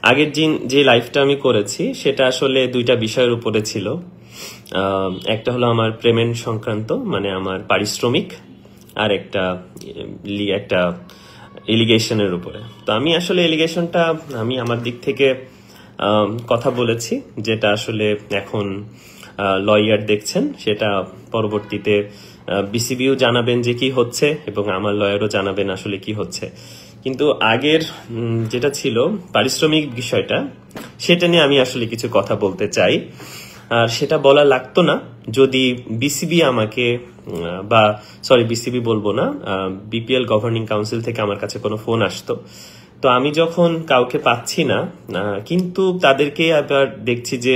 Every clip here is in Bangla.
আগের যে লাইফটা আমি করেছি সেটা আসলে দুইটা বিষয়ের উপরে ছিল। একটা হলো আমার পেমেন্ট সংক্রান্ত, মানে আমার পারিশ্রমিক, আর একটা এলিগেশনের উপরে। তো আমি আসলে এলিগেশনটা আমি আমার দিক থেকে কথা বলেছি, যেটা আসলে এখন লয়ার দেখছেন, সেটা পরবর্তীতে বিসিবিও জানাবেন যে কি হচ্ছে এবং আমার লয়ারও জানাবেন আসলে কি হচ্ছে। কিন্তু আগের যেটা ছিল পারিশ্রমিক বিষয়টা, সেটা নিয়ে আমি আসলে কিছু কথা বলতে চাই। আর সেটা বলা লাগতো না যদি বিসিবি আমাকে বিসিবি বলবো না, বিপিএল গভর্নিং কাউন্সিল থেকে আমার কাছে কোনো ফোন আসতো। তো আমি যখন কাউকে পাচ্ছি না, কিন্তু তাদেরকে আবার দেখছি যে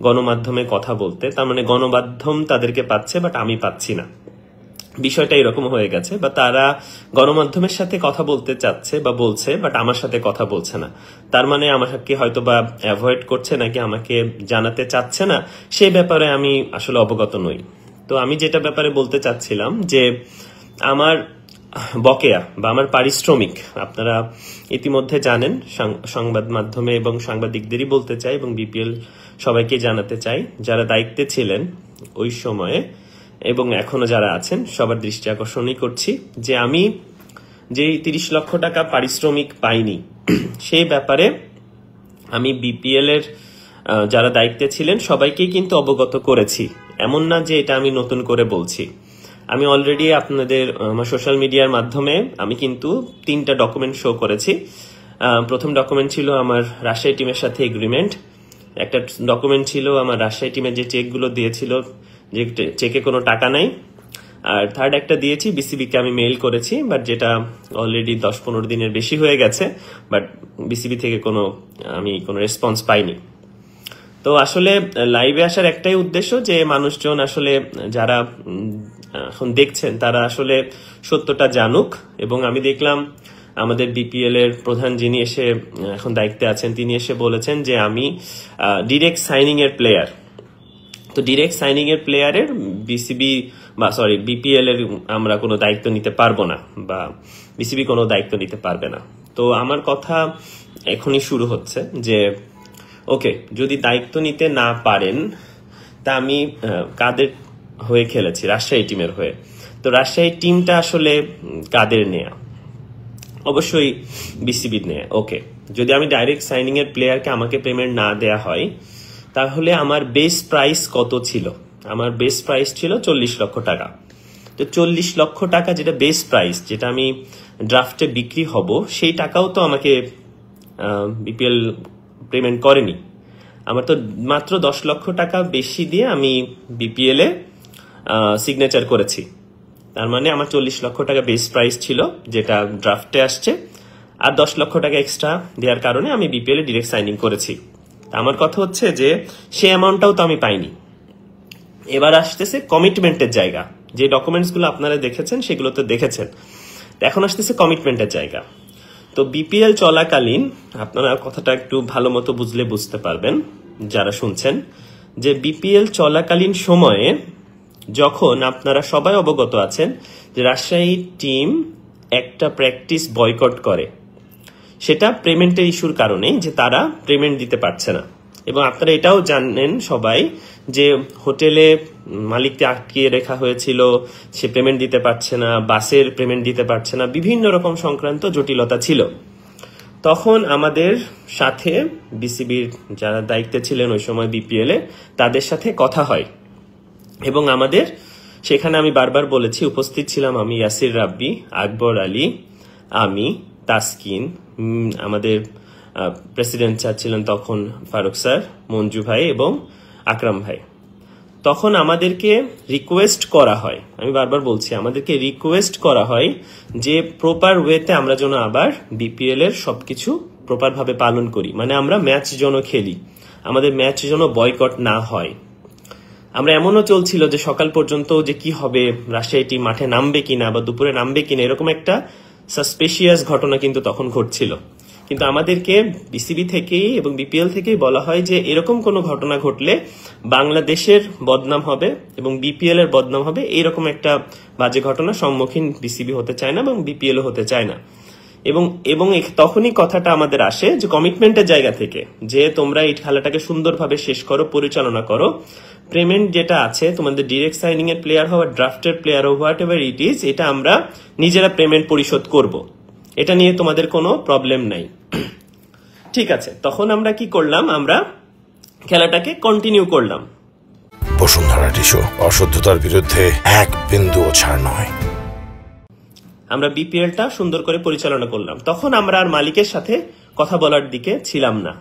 গণমাধ্যমে কথা বলতে, তার মানে গণমাধ্যম তাদেরকে পাচ্ছে বাট আমি পাচ্ছি না, বিষয়টা এরকম হয়ে গেছে। বা তারা গণমাধ্যমের সাথে কথা বলতে চাচ্ছে বা বলছে বাট আমার সাথে কথা বলছে না, তার মানে আমাকে হয়তো বা অ্যাভয়েড করছে নাকি আমাকে জানাতে চাচ্ছে না, সে ব্যাপারে আমি আসলে অবগত নই। তো আমি যেটা ব্যাপারে বলতে চাচ্ছিলাম যে আমার বকেয়া বা আমার পারিশ্রমিক আপনারা ইতিমধ্যে জানেন, সংবাদ মাধ্যমে এবং সাংবাদিকদেরই বলতে চাই এবং বিপিএল সবাইকে জানাতে চাই, যারা দায়িত্বে ছিলেন ওই সময়ে এবং এখনো যারা আছেন সবার দৃষ্টি আকর্ষণই করছি যে আমি যে 30 লক্ষ টাকা পারিশ্রমিক পাইনি সেই ব্যাপারে আমি বিপিএল এর যারা দায়িত্বে ছিলেন সবাইকেই কিন্তু অবগত করেছি। এমন না যে এটা আমি নতুন করে বলছি, আমি অলরেডি আপনাদের আমার সোশ্যাল মিডিয়ার মাধ্যমে আমি কিন্তু 3টা ডকুমেন্ট শো করেছি। প্রথম ডকুমেন্ট ছিল আমার রাজশাহী টিমের সাথে এগ্রিমেন্ট, একটা ডকুমেন্ট ছিল আমার রাজশাহী টিমের যে চেকগুলো দিয়েছিল, যে চেকে কোনো টাকা নাই, আর থার্ড একটা দিয়েছি বিসিবিকে আমি মেইল করেছি, বাট যেটা অলরেডি 10-15 দিনের বেশি হয়ে গেছে, বাট বিসিবি থেকে আমি কোনো রেসপন্স পাইনি। তো আসলে লাইভে আসার একটাই উদ্দেশ্য যে মানুষজন আসলে যারা এখন দেখছেন তারা আসলে সত্যটা জানুক। এবং আমি দেখলাম আমাদের বিপিএল এর প্রধান যিনি এসে এখন দায়িত্বে আছেন, তিনি এসে বলেছেন যে আমি ডিরেক্ট সাইনিং এর প্লেয়ার। তো ডিরেক্ট সাইনিং এর প্লেয়ারের বিপিএল এর আমরা কোনো দায়িত্ব নিতে পারবো না বা বিসিবি কোনো দায়িত্ব নিতে পারবে না। তো আমার কথা এখনই শুরু হচ্ছে যে ওকে, যদি দায়িত্ব নিতে না পারেন, তা আমি কাদের হয়ে খেলেছি? রাজশাহী টিমের হয়ে। তো রাজশাহী টিমটা আসলে কাদের নেয়া? অবশ্যই বিসিবির নেয়া। ওকে, যদি আমি ডাইরেক্ট সাইনিং এর প্লেয়ারকে আমাকে পেমেন্ট না দেয়া হয়, তাহলে আমার বেস প্রাইস কত ছিল? আমার বেস প্রাইস ছিল 40 লক্ষ টাকা। তো 40 লক্ষ টাকা যেটা বেস প্রাইস, যেটা আমি ড্রাফটে বিক্রি হব, সেই টাকাও তো আমাকে বিপিএল পেমেন্ট করেনি। আমার তো মাত্র 10 লক্ষ টাকা বেশি দিয়ে আমি বিপিএল এ সিগনেচার করেছি। তার মানে আমার 40 লক্ষ টাকা বেস প্রাইস ছিল যেটা ড্রাফটে আসছে, আর 10 লক্ষ টাকা এক্সট্রা দেওয়ার কারণে আমি বিপিএল এ ডিরেক্ট সাইনিং করেছি। আমার কথা হচ্ছে যে সেই অ্যামাউন্টটাও তো আমি পাইনি। এবার আসতেছে কমিটমেন্টের জায়গা, যে ডকুমেন্টস গুলো আপনারা দেখেছেন সেগুলো তো দেখেছেন, এখন আসতেছে কমিটমেন্টের জায়গা। তো বিপিএল চলাকালীন আপনারা কথাটা একটু ভালো মতো বুঝলে বুঝতে পারবেন যারা শুনছেন, যে বিপিএল চলাকালীন সময়ে যখন আপনারা সবাই অবগত আছেন যে রাজশাহী টিম একটা প্র্যাকটিস বয়কট করে, সেটা পেমেন্টের ইস্যুর কারণে, যে তারা পেমেন্ট দিতে পারছে না। এবং আপনারা এটাও জানেন সবাই যে হোটেলে মালিককে আটকিয়ে রাখা হয়েছিল, সে পেমেন্ট দিতে পারছে না, বাসের পেমেন্ট দিতে পারছে না, বিভিন্ন রকম সংক্রান্ত জটিলতা ছিল। তখন আমাদের সাথে বিসিবির যারা দায়িত্বে ছিলেন ওই সময় বিপিএল এ, তাদের সাথে কথা হয় এবং আমাদের সেখানে আমি বারবার বলেছি, উপস্থিত ছিলাম আমি, ইয়াসির রাব্বি, আকবর আলী, আমি, তাসকিন, আমাদের প্রেসিডেন্ট স্যার ছিলেন তখন ফারুক স্যার, মঞ্জু ভাই এবং আকরাম ভাই। তখন আমাদেরকে রিকোয়েস্ট করা হয়, আমি বারবার বলছি, আমাদেরকে রিকোয়েস্ট করা হয় যে প্রপার ওয়েতে আমরা যেন আবার বিপিএল এর সবকিছু প্রপার ভাবে পালন করি, মানে আমরা ম্যাচ যেন খেলি, আমাদের ম্যাচ যেন বয়কট না হয়। আমরা এমনও চলছিল যে সকাল পর্যন্ত যে কি হবে, রাজশাহী টিম মাঠে নামবে কিনা বা দুপুরে নামবে কিনা, এরকম একটা সাসপিশিয়াস ঘটনা কিন্তু তখন ঘটছিল। কিন্তু আমাদেরকে বিসিবি থেকেই এবং বিপিএল থেকেই বলা হয় যে এরকম কোনো ঘটনা ঘটলে বাংলাদেশের বদনাম হবে এবং বিপিএল এর বদনাম হবে, এইরকম একটা বাজে ঘটনার সম্মুখীন বিসিবি হতে চায় না এবং বিপিএল হতে চায় না। এবং এবং তখনই কথাটা আমাদের আসে যে কমিটমেন্টের জায়গা থেকে, যে তোমরা এই খেলাটাকে সুন্দরভাবে শেষ করো, পরিচালনা করো। পেমেন্ট যেটা আছে তোমাদের ডিরেক্ট সাইনিং এর প্লেয়ার হওয়া, ড্রাফটের প্লেয়ার হওয়া, হোয়াট এভার ইট ইজ, এটা আমরা নিজেরা পেমেন্ট পরিশোধ করব। এটা নিয়ে তোমাদের কোনো প্রবলেম নাই। ঠিক আছে, তখন আমরা কি করলাম, আমরা খেলাটাকে কন্টিনিউ করলাম। বসুন্ধরা টিস্যু অশুদ্ধতার বিরুদ্ধে এক বিন্দুও ছাড় নয়। আমরা বিপিএলটা সুন্দর করে পরিচালনা করলাম। তখন আমরা আর মালিকের সাথে কথা বলার দিকে ছিলাম না।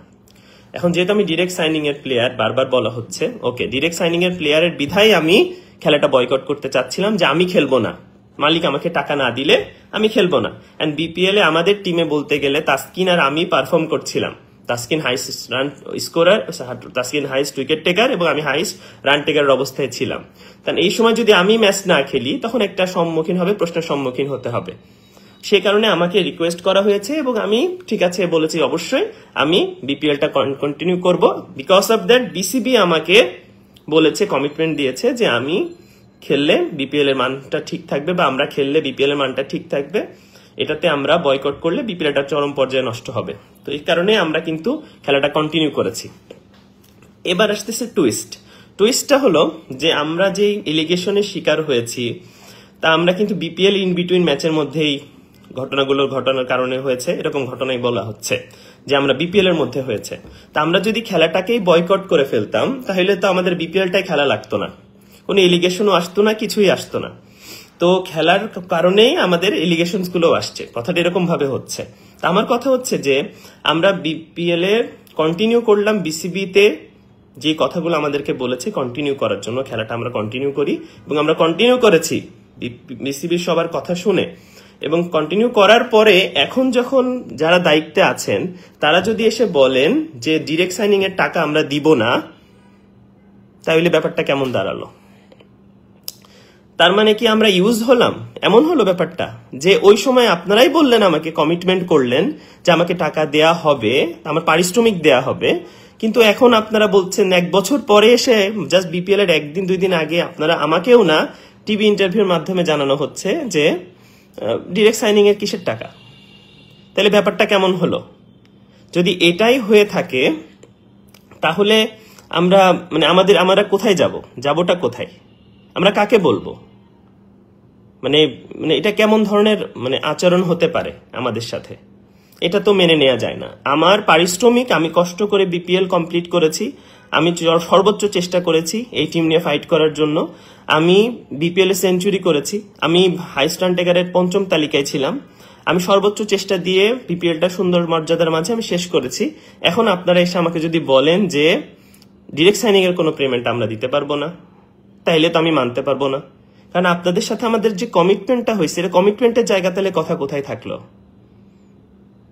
এখন যেহেতু আমি ডিরেক্ট সাইনিং এর প্লেয়ার, বারবার বলা হচ্ছে, ওকে, ডিরেক্ট সাইনিং এর প্লেয়ারের বিধায় আমি খেলাটা বয়কট করতে চাচ্ছিলাম, যে আমি খেলবো না, মালিক আমাকে টাকা না দিলে আমি খেলবো না। এন্ড বিপিএল এ আমাদের টিমে বলতে গেলে তাসকিন আর আমি পারফর্ম করছিলাম। Taskin highest run scorer, Taskin highest wicket taker এবং আমি হাইস্ট রান টেকারের অবস্থায় ছিলাম। কারণ এই সময় যদি আমি ম্যাচ না খেলি তখন একটা প্রশ্নের সম্মুখীন হতে হবে। সে কারণে আমাকে রিকোয়েস্ট করা হয়েছে এবং আমি ঠিক আছে বলেছি, অবশ্যই আমি বিপিএলটা কন্টিনিউ করব। বিকজ অফ দ্যাট বিসিবি আমাকে বলেছে, কমিটমেন্ট দিয়েছে যে আমি খেললে বিপিএল এর মানটা ঠিক থাকবে, বা আমরা খেললে বিপিএল এর মানটা ঠিক থাকবে। এটাতে আমরা বয়কট করলে বিপিএলটা চরম পর্যায়ে নষ্ট হবে। তো এই কারণে আমরা কিন্তু খেলাটা কন্টিনিউ করেছি। এবার আসতেছে টুইস্টটা হলো যে আমরা যে এলিগেশনের শিকার হয়েছি তা আমরা কিন্তু বিপিএল ইন বিটুইন ম্যাচের মধ্যেই ঘটনার কারণে হয়েছে, এরকম ঘটনাই বলা হচ্ছে যে আমরা বিপিএল এর মধ্যে হয়েছে। তা আমরা যদি খেলাটাকেই বয়কট করে ফেলতাম তাহলে তো আমাদের বিপিএলটাই খেলা লাগতো না, কোনো এলিগেশনও আসতো না, কিছুই আসতো না। তো খেলার কারণেই আমাদের এলিগেশনস গুলো আসছে, কথাটা এরকম ভাবে হচ্ছে। তা আমার কথা হচ্ছে যে আমরা বিপিএল এর কন্টিনিউ করলাম, বিসিবিতে যে কথাগুলো আমাদেরকে বলেছে কন্টিনিউ করার জন্য খেলাটা আমরা কন্টিনিউ করি, এবং আমরা কন্টিনিউ করেছি বিসিবির সবার কথা শুনে। এবং কন্টিনিউ করার পরে এখন যখন যারা দায়িত্বে আছেন তারা যদি এসে বলেন যে ডিরেক্ট সাইনিং এর টাকা আমরা দিব না, তাহলে ব্যাপারটা কেমন দাঁড়ালো? তার মানে কি আমরা ইউজ হলাম? এমন হলো ব্যাপারটা যে ওই সময় আপনারাই বললেন, আমাকে কমিটমেন্ট করলেন যে আমাকে টাকা দেয়া হবে, আমার পারিশ্রমিক দেয়া হবে, কিন্তু এখন আপনারা বলছেন 1 বছর পরে এসে, জাস্ট বিপিএল এর 1-2 দিন আগে আপনারা আমাকেও না টিভি ইন্টারভিউর মাধ্যমে জানানো হচ্ছে যে ডিরেক্ট সাইনিং এর কিসের টাকা? তাহলে ব্যাপারটা কেমন হলো? যদি এটাই হয়ে থাকে তাহলে আমরা কোথায় যাবোটা কোথায়? আমরা কাকে বলবো? মানে এটা কেমন ধরনের আচরণ হতে পারে আমাদের সাথে? এটা তো মেনে নেওয়া যায় না। আমার পারিশ্রমিক, আমি কষ্ট করে বিপিএল কমপ্লিট করেছি, আমি সর্বোচ্চ চেষ্টা করেছি এই টিম নিয়ে ফাইট করার জন্য। আমি বিপিএল এ সেঞ্চুরি করেছি, আমি হাইস্ট রান টেকারের 5ম তালিকায় ছিলাম, আমি সর্বোচ্চ চেষ্টা দিয়ে বিপিএলটা সুন্দর মর্যাদার মাঝে আমি শেষ করেছি। এখন আপনারা এসে আমাকে যদি বলেন যে ডিরেক্ট সাইনিং এর কোনো পেমেন্ট আমরা দিতে পারবো না, তাইলে তো আমি মানতে পারবো না। কারণ আপনাদের সাথে আমাদের যে কমিটমেন্টটা হয়েছে, কমিটমেন্টের জায়গা তাহলে কথা কোথায় থাকলো?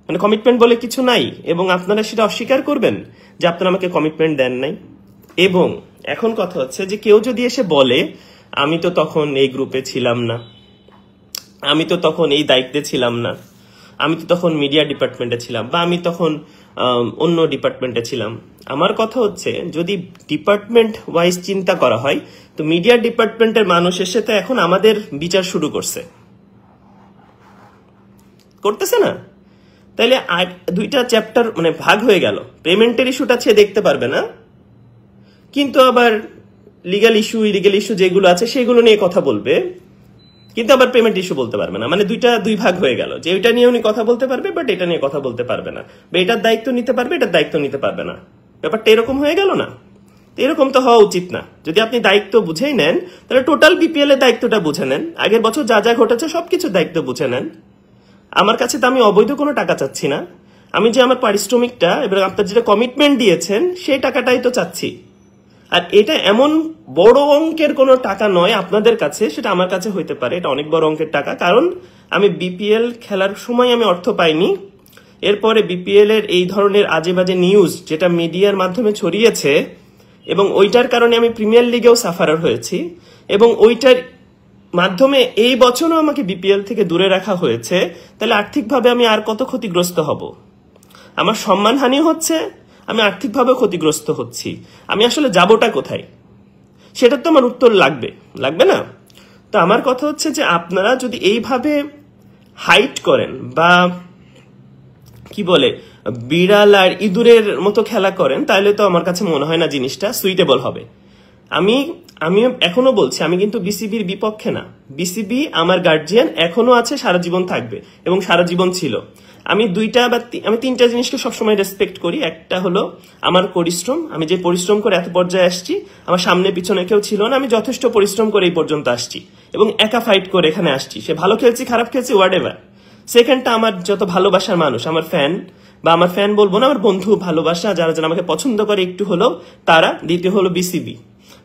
কমিটমেন্ট বলে কিছু নাই, এবং আপনারা সেটা অস্বীকার করবেন যে আপনারা আমাকে কমিটমেন্ট দেন নাই। এবং এখন কথা হচ্ছে যে কেউ যদি এসে বলে আমি তো তখন এই গ্রুপে ছিলাম না, আমি তো তখন এই দায়িত্বে ছিলাম না, আমি তো তখন মিডিয়া ডিপার্টমেন্টে ছিলাম, বা আমি তখন অন্য ডিপার্টমেন্টে ছিলাম। আমার কথা হচ্ছে যদি ডিপার্টমেন্ট ওয়াইজ চিন্তা করা হয়, তো মিডিয়া ডিপার্টমেন্টের মানুষ এসে তো এখন আমাদের বিচার শুরু করতেছে না? তাইলে 2টা চ্যাপ্টার ভাগ হয়ে গেল। পেমেন্টের ইস্যুটা দেখতে পারবে না, কিন্তু আবার লিগ্যাল ইস্যু যেগুলো আছে সেগুলো নিয়ে কথা বলবে, কিন্তু আবার পেমেন্ট ইস্যু বলতে পারবে না। দুই ভাগ হয়ে গেল, যে ওইটা নিয়ে উনি কথা বলতে পারবে, বাট এটা নিয়ে কথা বলতে পারবে না, বা এটার দায়িত্ব নিতে পারবে, এটার দায়িত্ব নিতে পারবে না। ব্যাপারটা এরকম হয়ে গেল না? এরকম তো হওয়া উচিত না। যদি আপনি দায়িত্ব বুঝেই নেন তাহলে টোটাল বিপিএল এর দায়িত্বটা বুঝে নেন, আগের বছর যা যা ঘটেছে সবকিছু দায়িত্ব বুঝে নেন। আমার কাছে তো আমি অবৈধ কোনো টাকা চাচ্ছি না, আমি যে আমার পারিশ্রমিকটা এবং আপনার যেটা কমিটমেন্ট দিয়েছেন সেই টাকাটাই তো চাচ্ছি। আর এটা এমন বড় অঙ্কের কোনো টাকা নয় আপনাদের কাছে, সেটা আমার কাছে হইতে পারে এটা অনেক বড় অঙ্কের টাকা, কারণ আমি বিপিএল খেলার সময় আমি অর্থ পাইনি। এরপরে বিপিএল এর এই ধরনের আজে বাজে নিউজ যেটা মিডিয়ার মাধ্যমে ছড়িয়েছে, এবং ওইটার কারণে আমি প্রিমিয়ার লিগেও সাফারার হয়েছি, এবং ওইটার মাধ্যমে এই বছরও আমাকে বিপিএল থেকে দূরে রাখা হয়েছে। তাহলে আর্থিকভাবে আমি আর কত ক্ষতিগ্রস্ত হব? আমার সম্মানহানি হচ্ছে, আমি আর্থিকভাবে ক্ষতিগ্রস্ত হচ্ছি, আমি আসলে যাবোটা কোথায়? সেটা তো আমার উত্তর লাগবে না? তো আমার কথা হচ্ছে যে আপনারা যদি এইভাবে হাইট করেন বা কি বলে বিড়াল আর ইঁদুরের মতো খেলা করেন, তাহলে তো আমার কাছে মনে হয় না জিনিসটা সুইটেবল হবে। আমি এখনো বলছি, আমি কিন্তু বিসিবির বিপক্ষে না। বিসিবি আমার গার্জিয়ান, এখনো আছে, সারা জীবন থাকবে এবং সারা জীবন ছিল। আমি আমি তিনটা জিনিসকে সবসময় রেসপেক্ট করি। একটা হলো আমার পরিশ্রম, আমি যে পরিশ্রম করে এত পর্যায়ে আসছি, আমার সামনে পিছনে কেউ ছিল না, আমি যথেষ্ট পরিশ্রম করে এই পর্যন্ত আসছি এবং একা ফাইট করে এখানে আসছি। সে ভালো খেলছি খারাপ খেলছি হোয়াট এভার। সেকেন্ডটা আমার যত ভালোবাসার মানুষ, আমার ফ্যান বা আমার ফ্যান বলবো না, আমার বন্ধু ভালোবাসা যারা যারা আমাকে পছন্দ করে একটু হলেও তারা। দ্বিতীয় হলো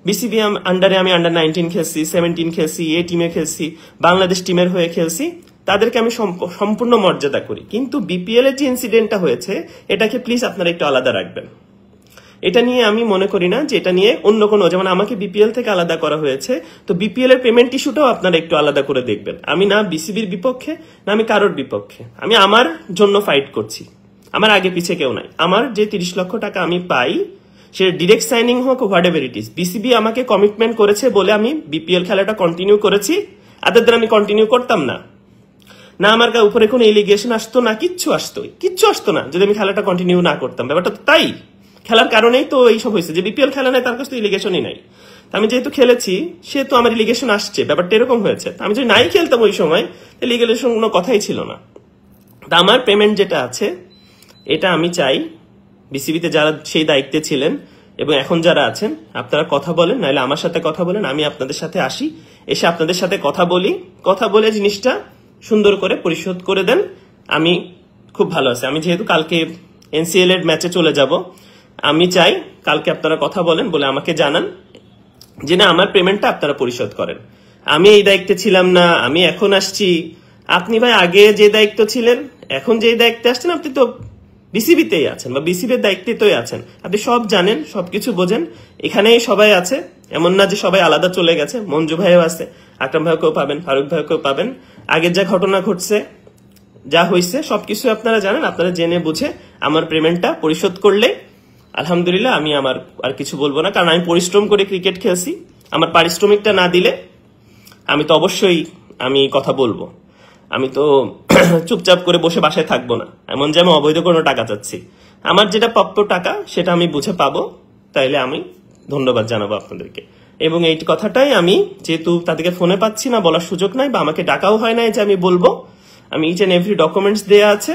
বিসিবি আন্ডারে আমি আন্ডার 19 খেলছি, 17 খেলছি, এ টিমে খেলছি, বাংলাদেশ টিমের হয়ে খেলছি, তাদেরকে আমি সম্পূর্ণ মর্যাদা করি। কিন্তু বিপিএল এর যে ইনসিডেন্টটা হয়েছে এটাকে প্লিজ আপনারা একটু আলাদা রাখবেন। এটা নিয়ে আমি মনে করি না যে এটা নিয়ে অন্য কোনো, যেমন আমাকে বিপিএল থেকে আলাদা করা হয়েছে, তো বিপিএল এর পেমেন্ট ইস্যুটাও আপনারা একটু আলাদা করে দেখবেন। আমি না বিসিবির বিপক্ষে না আমি কারোর বিপক্ষে, আমি আমার জন্য ফাইট করছি। আমার আগে পিছে কেউ নাই। আমার যে 30 লক্ষ টাকা আমি পাই, সে ডিরেক্ট সাইনিং হোক what ever it is, BCB আমাকে কমিটমেন্ট করেছে বলে আমি বিপিএল খেলাটা কন্টিনিউ করেছি। আদারদের আমি কন্টিনিউ করতাম না। না আমার উপরে কোনো এলিগেশন আসতো না, কিচ্ছু আসতো না যদি আমি খেলাটা কন্টিনিউ না করতাম। ব্যাপারটা তো তাই, খেলার কারণেই তো এইসব হয়েছে যে বিপিএল খেলা নাই, তার কাছে তো ইলিগেশনই নাই। আমি যেহেতু খেলেছি সে তো আমার ইলিগেশন আসছে, ব্যাপারটা এরকম হয়েছে। আমি যদি নাই খেলতাম ওই সময়, তাহলে ইলিগেশন কোনো কথাই ছিল না। তা আমার পেমেন্ট যেটা আছে এটা আমি চাই বিসিবিতে যারা সেই দায়িত্বে ছিলেন এবং এখন যারা আছেন, আপনারা কথা বলেন, নাহলে আমার সাথে কথা বলেন, আমি আপনাদের সাথে আসি, এসে আপনাদের সাথে কথা বলে জিনিসটা সুন্দর করে পরিশোধ করে দেন। আমি খুব ভালো আছি। আমি যেহেতু কালকে এনসিএল এর ম্যাচে চলে যাব, আমি চাই কালকে আপনারা কথা বলেন, বলে আমাকে জানান যে না আমার পেমেন্টটা আপনারা পরিশোধ করেন। আমি এই দায়িত্বে ছিলাম না, আমি এখন আসছি। আপনি ভাই আগে যে দায়িত্ব ছিলেন, এখন যে দায়িত্বে আসছেন, আপনি তো বিসিবিতেই আছেন বা বিসিবির দায়িত্বেই আছেন। আপনি সব জানেন, সবকিছু বোঝেন। এখানেই সবাই আছে, এমন না যে সবাই আলাদা চলে গেছে। মঞ্জু ভাইও আছে, আকরাম ভাইকেও পাবেন, ফারুক ভাইকেও পাবেন। আগের যা ঘটনা ঘটছে, যা হয়েছে সবকিছু আপনারা জানেন। আপনারা জেনে বুঝে আমার পেমেন্টটা পরিশোধ করলে আলহামদুলিল্লাহ। আমি আমার আর কিছু বলবো না, কারণ আমি পরিশ্রম করে ক্রিকেট খেলছি। আমার পারিশ্রমিকটা না দিলে আমি তো অবশ্যই আমি কথা বলবো। আমি তো চুপচাপ করে বসে বাসায় থাকবো না, এমন যে আমি অবৈধ কোনো টাকা চাচ্ছি। আমার যেটা প্রাপ্য টাকা সেটা আমি বুঝে পাবো, তাইলে আমি ধন্যবাদ জানাবো আপনাদেরকে। এবং এই কথাটাই আমি, যেহেতু তাদেরকে ফোনে পাচ্ছি না, বলার সুযোগ নাই বা আমাকে ডাকাও হয় নাই যে আমি বলবো, আমি ইচ এন্ড এভরি ডকুমেন্টস দেয়া আছে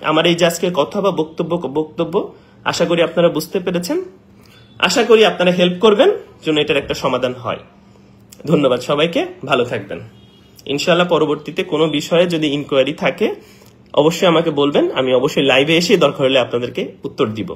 আমার এই যে আজকের কথা বা বক্তব্য। আশা করি আপনারা বুঝতে পেরেছেন, আশা করি আপনারা হেল্প করবেন যেন এটার একটা সমাধান হয়। ধন্যবাদ সবাইকে, ভালো থাকবেন। ইনশাআল্লাহ পরবর্তীতে কোনো বিষয়ে যদি ইনকোয়ারি থাকে অবশ্যই আমাকে বলবেন, আমি অবশ্যই লাইভে এসে দরকার হলে আপনাদেরকে উত্তর দিব।